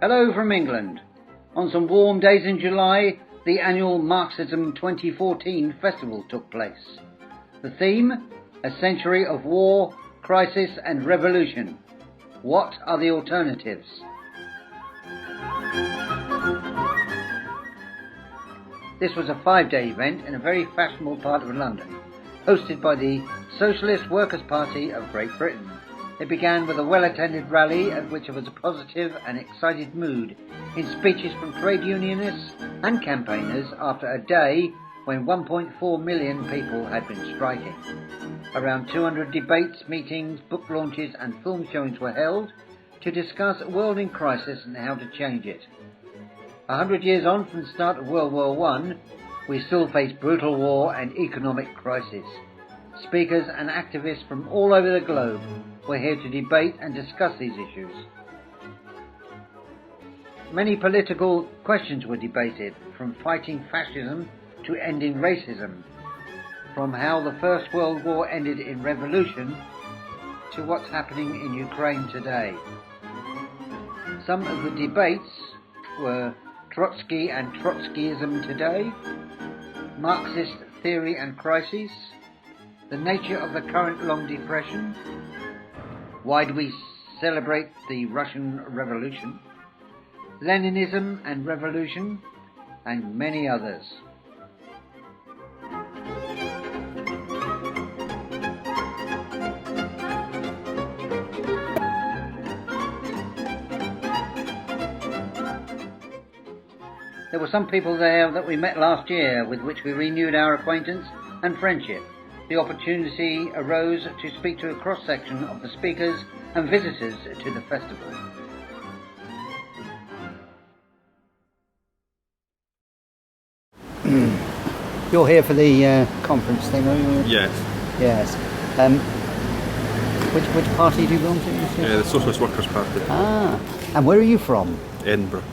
Hello from England. On some warm days in July, the annual Marxism 2014 festival took place. The theme, a century of war, crisis and revolution. What are the alternatives? This was a 5-day event in a very fashionable part of London, hosted by the Socialist Workers' Party of Great Britain. It began with a well-attended rally at which there was a positive and excited mood in speeches from trade unionists and campaigners after a day when 1.4 million people had been striking. Around 200 debates, meetings, book launches and film showings were held to discuss a world in crisis and how to change it. 100 years on from the start of World War I, we still face brutal war and economic crisis. Speakers and activists from all over the globe were here to debate and discuss these issues. Many political questions were debated, from fighting fascism to ending racism, from how the First World War ended in revolution to what's happening in Ukraine today. Some of the debates were Trotsky and Trotskyism today, Marxist theory and crises, the nature of the current long depression, why do we celebrate the Russian Revolution, Leninism and revolution, and many others. There were some people there that we met last year with which we renewed our acquaintance and friendship. The opportunity arose to speak to a cross-section of the speakers and visitors to the festival. You're here for the conference thing, are you? Yes. Yes. Which party do you belong to? The Socialist Workers' Party. Ah, and where are you from? Edinburgh.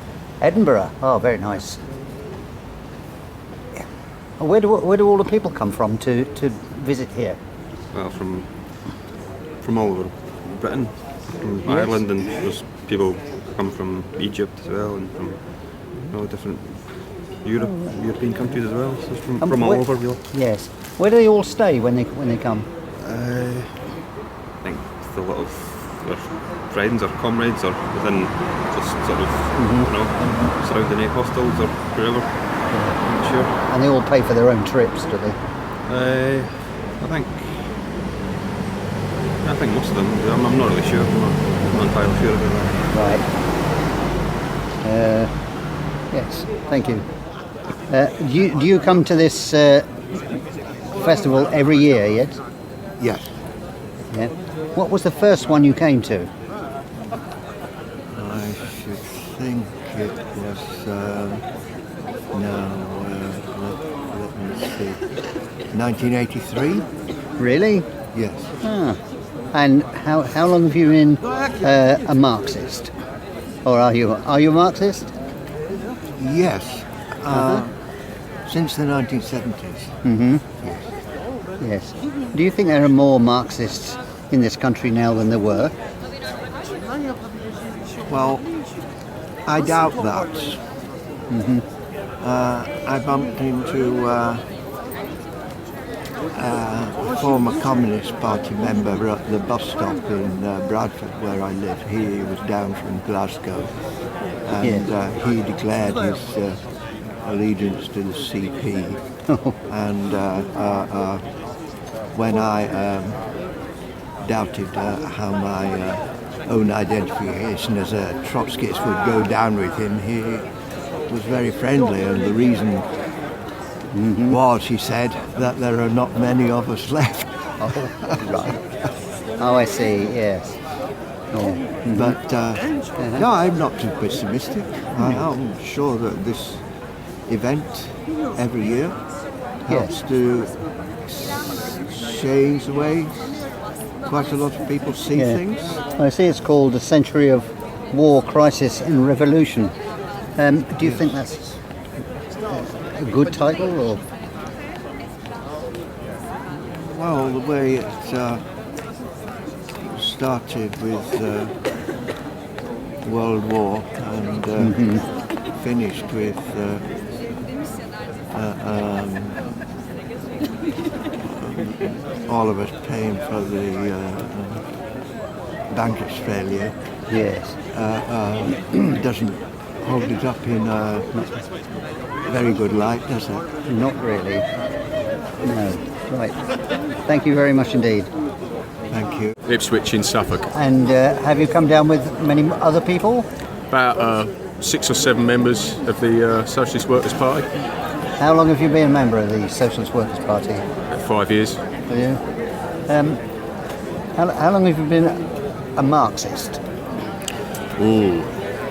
Edinburgh. Oh, very nice. Yeah. Where do all the people come from to visit here? Well, from all over Britain, from Yes. Ireland, and there's people come from Egypt as well, and from all different European countries as well. So it's from all over, really. Yes. Where do they all stay when they come? I think with a lot of their friends or comrades, or within just sort of surrounding hostels or wherever. I'm not sure. And they all pay for their own trips, do they? I think most of them. I'm not really sure. I'm not entirely sure about that. Right. Yes. Thank you. Do you come to this festival every year yet? Yes. Yeah. What was the first one you came to? I should think it was, let me see, 1983? Really? Yes. Ah. And how long have you been a Marxist? Or are you a Marxist? Yes. Since the 1970s. Mm-hmm. Yes. Yes. Do you think there are more Marxists in this country now than there were? Well, I doubt that. Mm-hmm. I bumped into a former Communist Party member at the bus stop in Bradford, where I live. He was down from Glasgow, and he declared his allegiance to the CP. And when I doubted how my own identification as a Trotskyist would go down with him, he was very friendly, and the reason was, he said, that there are not many of us left. Oh, right. Oh, I see, yes. Oh. Mm-hmm. But no, I'm not too pessimistic. I'm sure that this event every year helps to change the way quite a lot of people see things. I see it's called A Century of War, Crisis and Revolution. Do you think that's a good title? Or? Well, the way it started with World War, and finished with all of us paying for the bankers' failure. Yes. Doesn't hold it up in a very good light, does it? Not really. No. Right. Thank you very much indeed. Thank you. Ipswich in Suffolk. And have you come down with many other people? About 6 or 7 members of the Socialist Workers' Party. How long have you been a member of the Socialist Workers' Party? 5 years. Have you? How long have you been a Marxist? Ooh,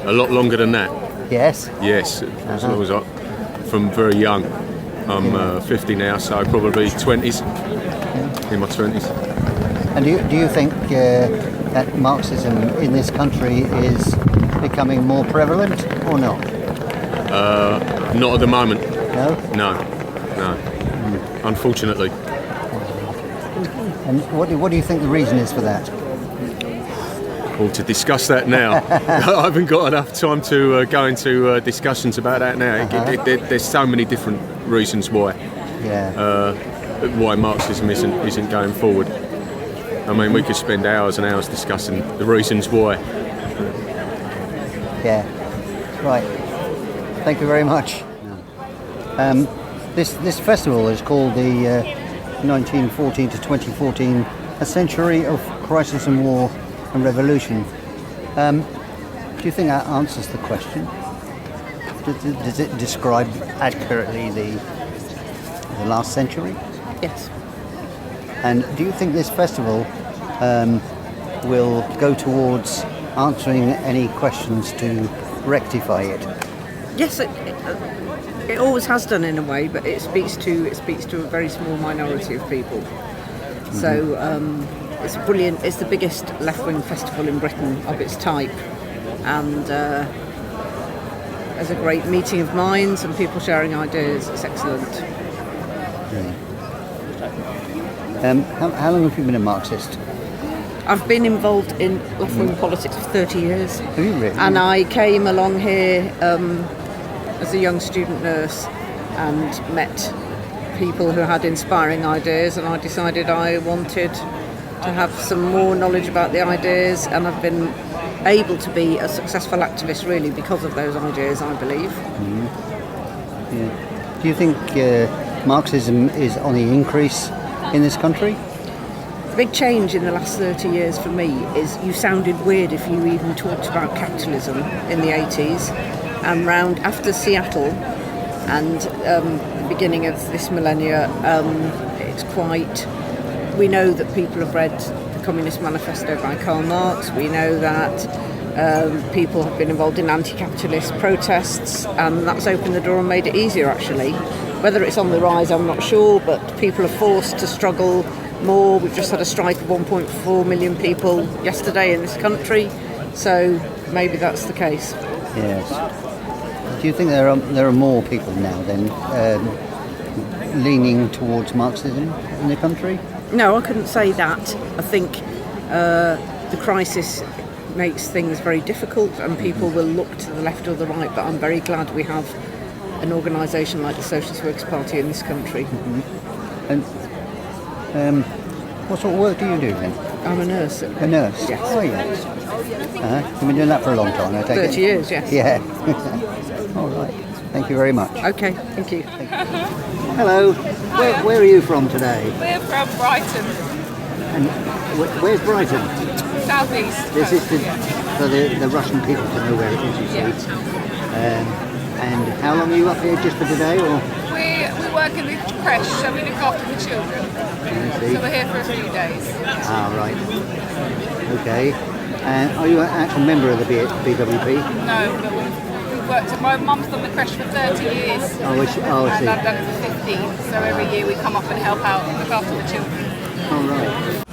a lot longer than that. Yes. Yes, as long as from very young. I'm 50 now, so probably 20s, in my 20s. And do you think that Marxism in this country is becoming more prevalent or not? Not at the moment. No? No. Unfortunately. And what do you think the reason is for that? Well, to discuss that now, I haven't got enough time to go into discussions about that now. There's so many different reasons why. Yeah. Why Marxism isn't going forward. I mean, we could spend hours and hours discussing the reasons why. Yeah. Right. Thank you very much. This festival is called the 1914 to 2014, A Century of Crisis and War and Revolution. Do you think that answers the question? Does it describe accurately the last century? Yes. And do you think this festival will go towards answering any questions to rectify it? Yes, it always has done in a way, but it speaks to a very small minority of people. Mm-hmm. So it's brilliant. It's the biggest left-wing festival in Britain of its type, and there's a great meeting of minds and people sharing ideas. It's excellent. How long have you been a Marxist? I've been involved in left-wing politics for 30 years. Have you really? And I came along here as a young student nurse and met people who had inspiring ideas, and I decided I wanted to have some more knowledge about the ideas, and I've been able to be a successful activist really because of those ideas, I believe. Mm-hmm. Yeah. Do you think Marxism is on the increase in this country? The big change in the last 30 years for me is you sounded weird if you even talked about capitalism in the 80s, and round after Seattle and the beginning of this millennia, it's quite... We know that people have read the Communist Manifesto by Karl Marx. We know that people have been involved in anti-capitalist protests, and that's opened the door and made it easier, actually. Whether it's on the rise, I'm not sure, but people are forced to struggle more. We've just had a strike of 1.4 million people yesterday in this country, so maybe that's the case. Yes. Do you think there are more people now then leaning towards Marxism in the country? No, I couldn't say that. I think the crisis makes things very difficult, and people will look to the left or the right, but I'm very glad we have an organisation like the Socialist Workers' Party in this country. Mm-hmm. And what sort of work do you do then? I'm a nurse. A nurse? Yes. Oh, yes. You've been doing that for a long time, I take it? 30 years, yes. Yeah. All right. Thank you very much. Okay, thank you. Hello. Where are you from today? We're from Brighton, And where's Brighton? South East. This is for the Russian people to know where it is, you see. And how long are you up here, just for today, or? We work in the creche, so we look after the children. I see. So we're here for a few days. Ah, right. Okay. And are you an actual member of the BWP? No, but we've worked at, my mum's done the creche for 30 years. Oh, I see. And I've done it for 15. So every year we come up and help out and look after the children. All right.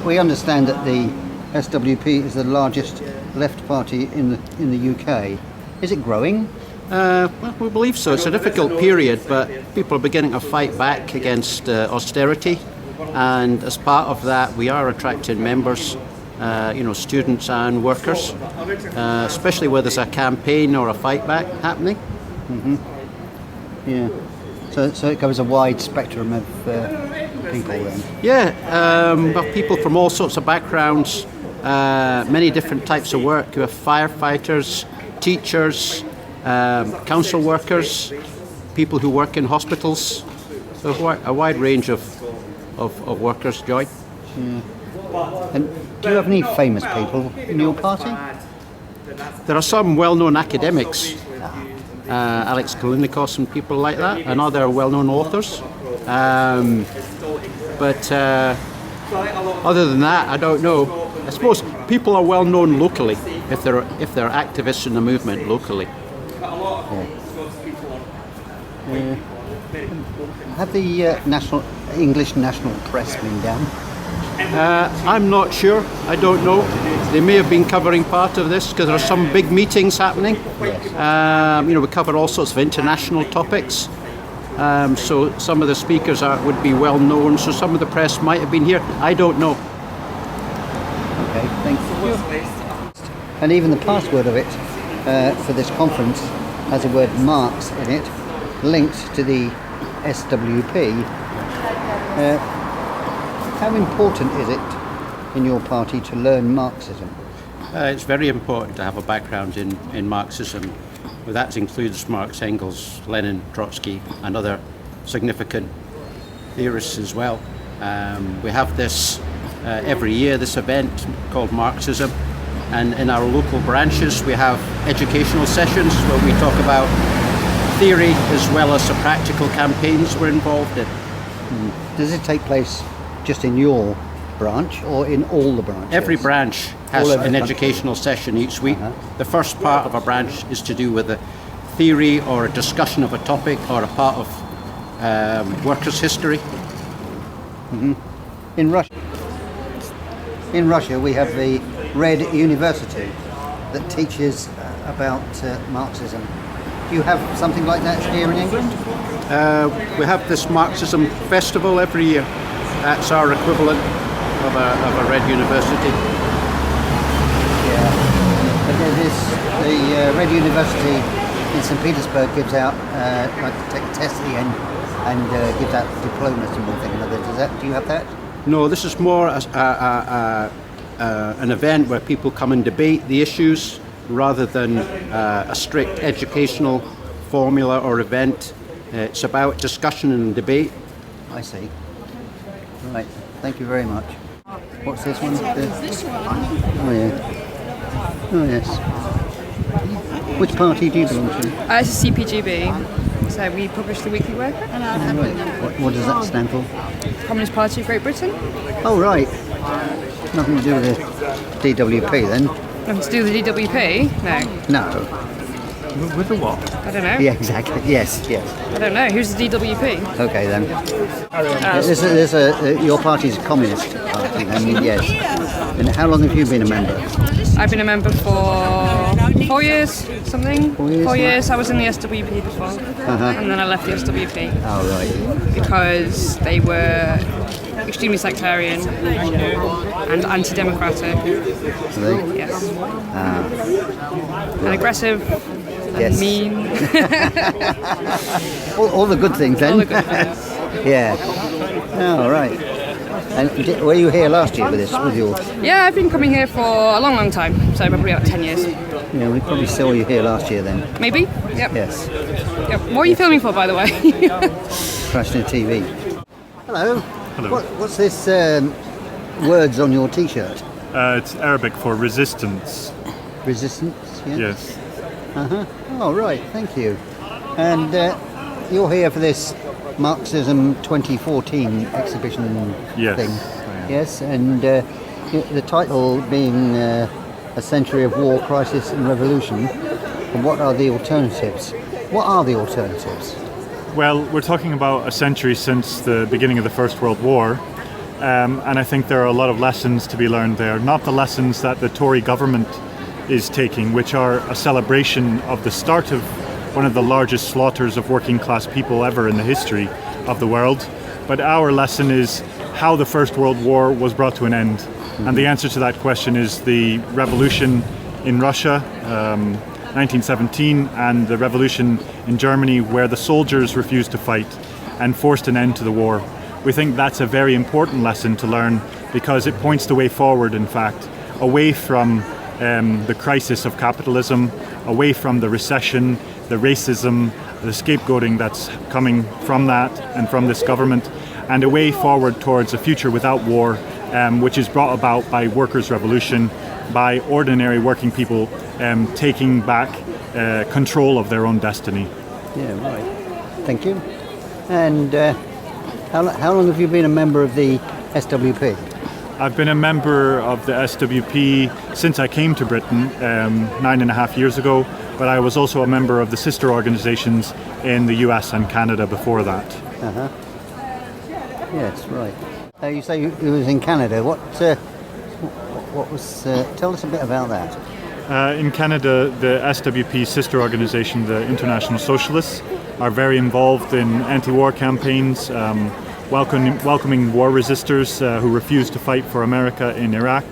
We understand that the SWP is the largest left party in the UK. Is it growing? Well, we believe so. It's a difficult period, but people are beginning to fight back against austerity, and as part of that we are attracting members students and workers, especially where there's a campaign or a fight back happening. Yeah. So it covers a wide spectrum of people then. Yeah, people from all sorts of backgrounds, many different types of work. You have firefighters, teachers, council workers, people who work in hospitals. So a wide range of workers, Joy. And do you have any famous people in your party? There are some well-known academics, Alex Kalinikos and people like that, and other well-known authors. But other than that, I don't know. I suppose people are well-known locally if they're activists in the movement locally. Have the English national press been down? I'm not sure. I don't know. They may have been covering part of this because there are some big meetings happening. We cover all sorts of international topics. So some of the speakers would be well known. So some of the press might have been here. I don't know. Okay, thank you. And even the password of it for this conference has the word Marx in it, linked to the SWP. How important is it in your party to learn Marxism? It's very important to have a background in Marxism. Well, that includes Marx, Engels, Lenin, Trotsky, and other significant theorists as well. We have this every year, this event called Marxism, and in our local branches we have educational sessions where we talk about theory as well as the practical campaigns we're involved in. Does it take place just in your branch or in all the branches? Every branch has an educational session each week. The first part of a branch is to do with a theory or a discussion of a topic or a part of workers' history. In Russia we have the Red University that teaches about Marxism. Do you have something like that here in England? We have this Marxism festival every year. That's our equivalent of a Red University. Yeah, but the Red University in St. Petersburg gives out, take a test at the end and gives out diplomas and one thing or another. Do you have that? No, this is more an event where people come and debate the issues rather than a strict educational formula or event. It's about discussion and debate. I see. Right, thank you very much. What's this one? This one. Oh yeah. Oh yes. Which party do you belong to? It's a CPGB, so we publish the Weekly Worker. Right. What does that stand for? Communist Party of Great Britain. Oh right. Nothing to do with the DWP then? Nothing to do with the DWP? No. No. With the what? I don't know. Yeah, exactly. Yes. I don't know. Who's the DWP? Okay then. Your party's a communist party then, yes. And how long have you been a member? I've been a member for 4 years, something. 4 years? 4 years. I was in the SWP before, and then I left the SWP Oh right. because they were extremely sectarian and anti-democratic. Really? Yes. And aggressive. Yes. Mean. all the good things then. All the good things. Yeah. Oh right. And were you here last year with your? Yeah, I've been coming here for a long, long time. So probably about 10 years. Yeah, we probably saw you here last year then. Maybe. Yep. Yes. Yep. What are you filming for, by the way? Crashing TV. Hello. Hello. What's this words on your T-shirt? It's Arabic for resistance. Resistance. Yeah? Yes. Oh right. Thank you. And you're here for this Marxism 2014 exhibition Yes. thing. Yes, and the title being A Century of War, Crisis and Revolution. And what are the alternatives? What are the alternatives? Well, we're talking about a century since the beginning of the First World War, and I think there are a lot of lessons to be learned there. Not the lessons that the Tory government is taking, which are a celebration of the start of one of the largest slaughters of working class people ever in the history of the world. But our lesson is how the First World War was brought to an end And the answer to that question is the revolution in Russia, 1917, and the revolution in Germany, where the soldiers refused to fight and forced an end to the war. We think that's a very important lesson to learn because it points the way forward, in fact, away from the crisis of capitalism, away from the recession, the racism, the scapegoating that's coming from that and from this government, and a way forward towards a future without war, which is brought about by workers' revolution, by ordinary working people taking back control of their own destiny. Yeah, right. Thank you. And how long have you been a member of the SWP? I've been a member of the SWP since I came to Britain 9.5 years ago, but I was also a member of the sister organisations in the US and Canada before that. Uh-huh. Yes, right. You say you was in Canada. What was? Tell us a bit about that. In Canada, the SWP sister organisation, the International Socialists, are very involved in anti-war campaigns, welcoming war resistors who refuse to fight for America in Iraq,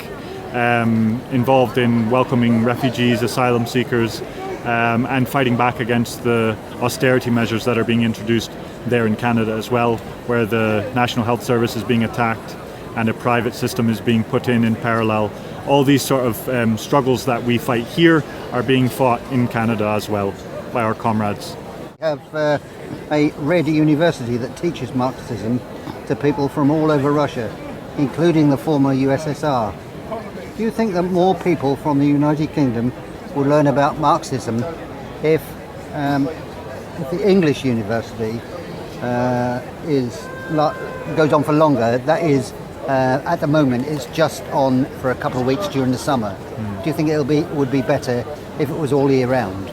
involved in welcoming refugees, asylum seekers, and fighting back against the austerity measures that are being introduced there in Canada as well, where the National Health Service is being attacked and a private system is being put in parallel. All these sort of struggles that we fight here are being fought in Canada as well by our comrades. We have a Red University that teaches Marxism to people from all over Russia, including the former USSR. Do you think that more people from the United Kingdom will learn about Marxism if the English university goes on for longer? That is, at the moment, it's just on for a couple of weeks during the summer. Do you think would be better if it was all year round?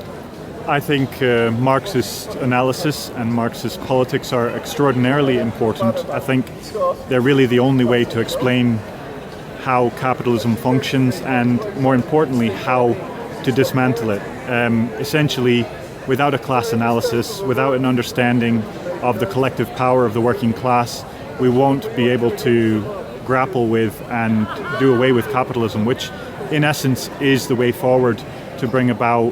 I think Marxist analysis and Marxist politics are extraordinarily important. I think they're really the only way to explain how capitalism functions and, more importantly, how to dismantle it. Essentially, without a class analysis, without an understanding of the collective power of the working class, we won't be able to grapple with and do away with capitalism, which in essence is the way forward to bring about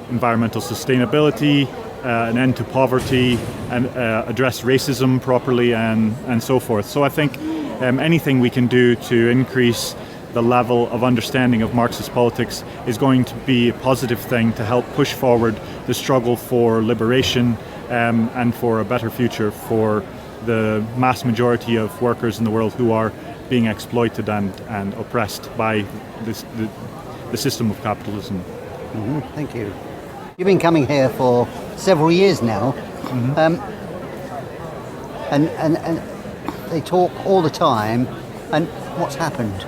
environmental sustainability, an end to poverty, and address racism properly and so forth. So I think anything we can do to increase the level of understanding of Marxist politics is going to be a positive thing to help push forward the struggle for liberation and for a better future for the mass majority of workers in the world who are being exploited and oppressed by the system of capitalism. Mm-hmm. Thank you. You've been coming here for several years now, and they talk all the time. And what's happened?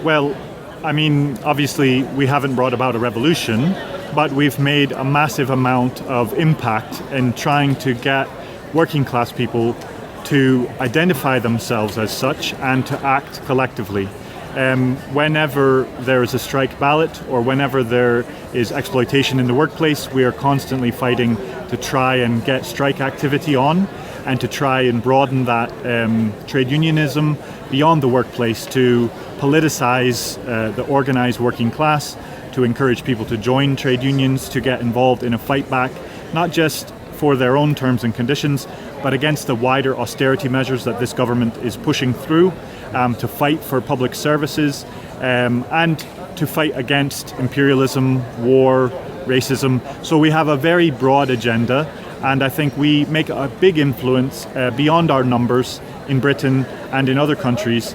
Well, I mean, obviously we haven't brought about a revolution, but we've made a massive amount of impact in trying to get working class people to identify themselves as such and to act collectively. Whenever there is a strike ballot or whenever there is exploitation in the workplace, we are constantly fighting to try and get strike activity on and to try and broaden that trade unionism beyond the workplace, to politicize the organized working class, to encourage people to join trade unions, to get involved in a fight back, not just for their own terms and conditions, but against the wider austerity measures that this government is pushing through, to fight for public services, and to fight against imperialism, war, racism. So we have a very broad agenda, and I think we make a big influence beyond our numbers in Britain and in other countries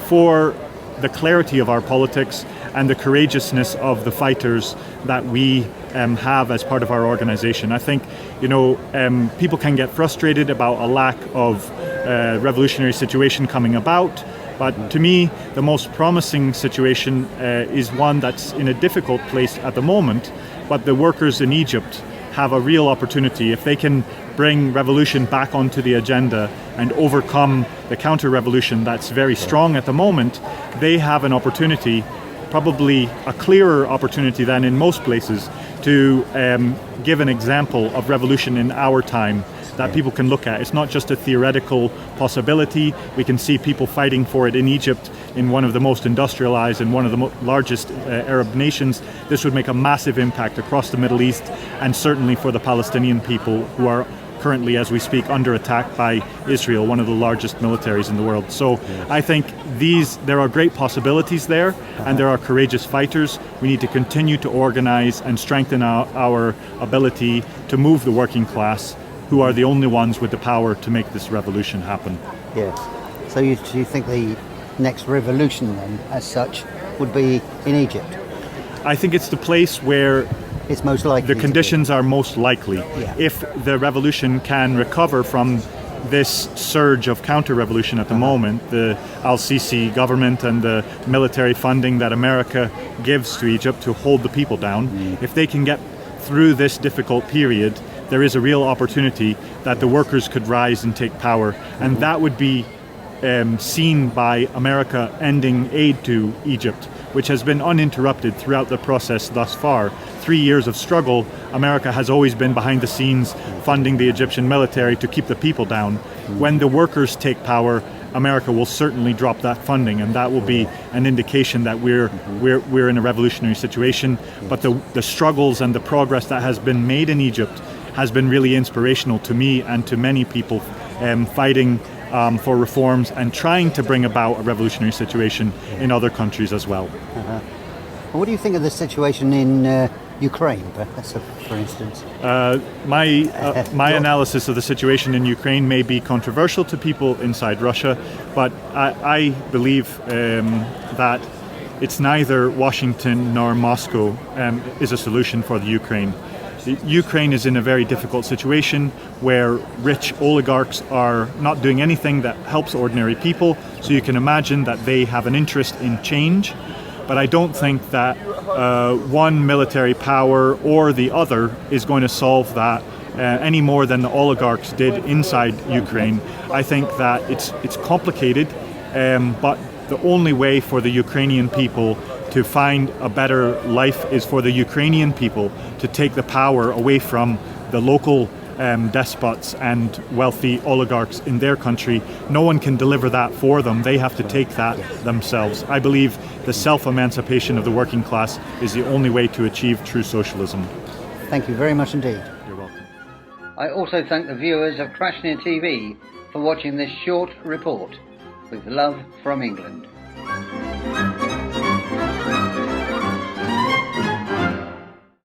for the clarity of our politics and the courageousness of the fighters that we have as part of our organization. I think, people can get frustrated about a lack of revolutionary situation coming about, but to me, the most promising situation is one that's in a difficult place at the moment, but the workers in Egypt have a real opportunity. If they can bring revolution back onto the agenda and overcome the counter-revolution that's very strong at the moment, they have an opportunity, probably a clearer opportunity than in most places, to give an example of revolution in our time that people can look at. It's not just a theoretical possibility. We can see people fighting for it in Egypt, in one of the most industrialized and one of the largest Arab nations. This would make a massive impact across the Middle East, and certainly for the Palestinian people, who are currently, as we speak, under attack by Israel, one of the largest militaries in the world. So I think there are great possibilities there, and there are courageous fighters. We need to continue to organize and strengthen our ability to move the working class, who are the only ones with the power to make this revolution happen. Yes. So you think the next revolution then, as such, would be in Egypt? I think it's the place where it's most likely the conditions are most likely. Yeah. If the revolution can recover from this surge of counter-revolution at the moment, the al-Sisi government and the military funding that America gives to Egypt to hold the people down, if they can get through this difficult period, there is a real opportunity that the workers could rise and take power, and that would be seen by America ending aid to Egypt, which has been uninterrupted throughout the process thus far. 3 years of struggle, America has always been behind the scenes funding the Egyptian military to keep the people down. When the workers take power, America will certainly drop that funding, and that will be an indication that we're in a revolutionary situation. But the struggles and the progress that has been made in Egypt has been really inspirational to me and to many people fighting for reforms and trying to bring about a revolutionary situation in other countries as well. What do you think of the situation in Ukraine, for instance? My analysis of the situation in Ukraine may be controversial to people inside Russia, but I believe that it's neither Washington nor Moscow is a solution for the Ukraine. Ukraine is in a very difficult situation where rich oligarchs are not doing anything that helps ordinary people, so you can imagine that they have an interest in change. But I don't think that one military power or the other is going to solve that any more than the oligarchs did inside Ukraine. I think that it's complicated, but the only way for the Ukrainian people to find a better life is for the Ukrainian people to take the power away from the local despots and wealthy oligarchs in their country. No one can deliver that for them. They have to take that themselves. I believe the self-emancipation of the working class is the only way to achieve true socialism. Thank you very much indeed. You're welcome. I also thank the viewers of Crash Near TV for watching this short report. With love from England.